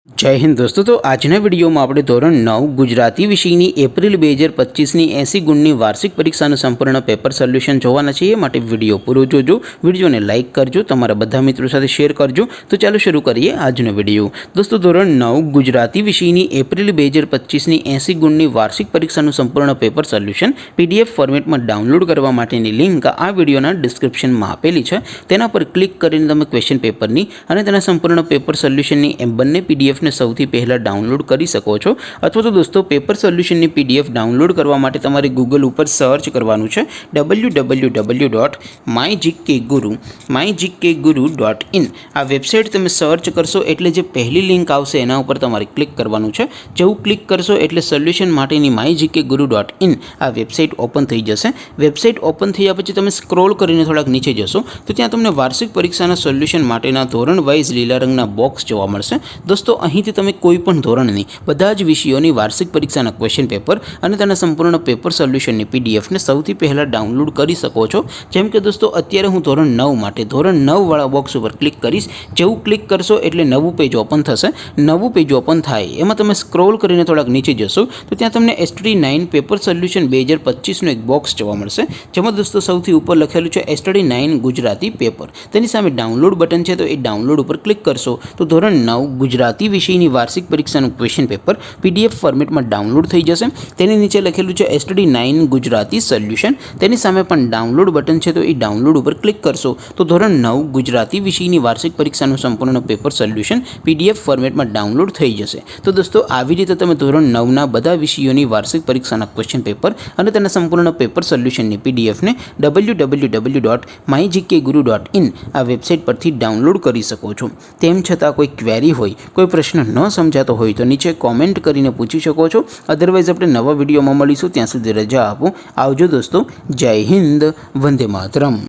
जय हिंद दोस्तों। तो आजना विडियो में આપણે ધોરણ 9 ગુજરાતી વિષયની એપ્રિલ 2025ની 80 ગુણની વાર્ષિક પરીક્ષાનું સંપૂર્ણ પેપર સોલ્યુશન જોવાના છે। એ માટે વિડિયો પૂરો જોજો, વિડિયોને લાઈક કરજો, તમારા બધા મિત્રો સાથે શેર કરજો। તો ચાલો શરૂ કરીએ આજનો વિડિયો। દોસ્તો ધોરણ 9 ગુજરાતી વિષયની એપ્રિલ 2025ની 80 ગુણની વાર્ષિક પરીક્ષાનું સંપૂર્ણ પેપર સોલ્યુશન PDF ફોર્મેટમાં ડાઉનલોડ કરવા માટેની લિંક આ વિડિયોના ડિસ્ક્રિપ્શનમાં આપેલી છે। તેના પર ક્લિક કરીને તમે ક્વેશ્ચન પેપરની અને તેના સંપૂર્ણ પેપર સોલ્યુશનની બંને PDF ने સૌથી પહેલા ડાઉનલોડ કરી શકો છો। અથવા તો દોસ્તો પેપર સોલ્યુશનની PDF ડાઉનલોડ કરવા માટે તમારે ગૂગલ ઉપર સર્ચ કરવાનું છે www.mygkguru.in। આ વેબસાઇટ તમે સર્ચ કરશો એટલે જે પહેલી લિંક આવશે એના ઉપર તમારે ક્લિક કરવાનું છે। જેવું ક્લિક કરશો એટલે સોલ્યુશન માટેની mygkguru.in આ વેબસાઇટ ઓપન થઈ જશે। વેબસાઇટ ઓપન થયા પછી તમે સ્ક્રોલ કરીને થોડાક નીચે જશો તો ત્યાં તમને વાર્ષિક પરીક્ષાના સોલ્યુશન માટેના ધોરણ વાઇઝ લીલા રંગના બોક્સ જોવા મળશે। દોસ્તો અહીંથી તમે કોઈપણ ધોરણની બધા જ વિષયોની વાર્ષિક પરીક્ષાના ક્વેશ્ચન પેપર અને તેના સંપૂર્ણ પેપર સોલ્યુશનની PDF ને સૌથી પહેલાં ડાઉનલોડ કરી શકો છો। જેમ કે દોસ્તો અત્યારે હું ધોરણ 9 માટે ધોરણ 9 વાળા બોક્સ ઉપર ક્લિક કરીશ। જેવું ક્લિક કરશો એટલે નવું પેજ ઓપન થશે। નવું પેજ ઓપન થાય એમાં તમે સ્ક્રોલ કરીને થોડાક નીચે જશો તો ત્યાં તમને STD9 પેપર સોલ્યુશન 2025નું એક બોક્સ જોવા મળશે। જેમાં દોસ્તો સૌથી ઉપર લખેલું છે STD9 ગુજરાતી પેપર। તેની સામે ડાઉનલોડ બટન છે તો એ ડાઉનલોડ ઉપર ક્લિક કરશો તો ધોરણ 9 ગુજરાતી વિષયની વાર્ષિક પરીક્ષાનું ક્વેશ્ચન પેપર PDF ફોર્મેટમાં ડાઉનલોડ થઈ જશે। તેની નીચે લખેલું છે STD9 ગુજરાતી સોલ્યુશન। તેની સામે પણ ડાઉનલોડ બટન છે તો એ ડાઉનલોડ ઉપર ક્લિક કરશો તો ધોરણ 9 ગુજરાતી વિષયની વાર્ષિક પરીક્ષાનું સંપૂર્ણ પેપર સોલ્યુશન PDF ફોર્મેટમાં ડાઉનલોડ થઈ જશે। તો દોસ્તો આવી રીતે તમે ધોરણ 9ના બધા વિષયોની વાર્ષિક પરીક્ષાના ક્વેશ્ચન પેપર અને તેના સંપૂર્ણ પેપર સોલ્યુશનની PDF ને www.mygkguru.in આ વેબસાઇટ પરથી ડાઉનલોડ કરી શકો છો। તેમ છતાં કોઈ ક્વેરી હોય, કોઈ પ્રશ્ન ન સમજાતો હોય તો નીચે કોમેન્ટ કરીને પૂછી શકો છો। અધરવાઇઝ આપણે નવા વિડીયોમાં મળીશું, ત્યાં સુધી રજા આપો। આવજો દોસ્તો। જય હિન્દ, વંદે માતરમ।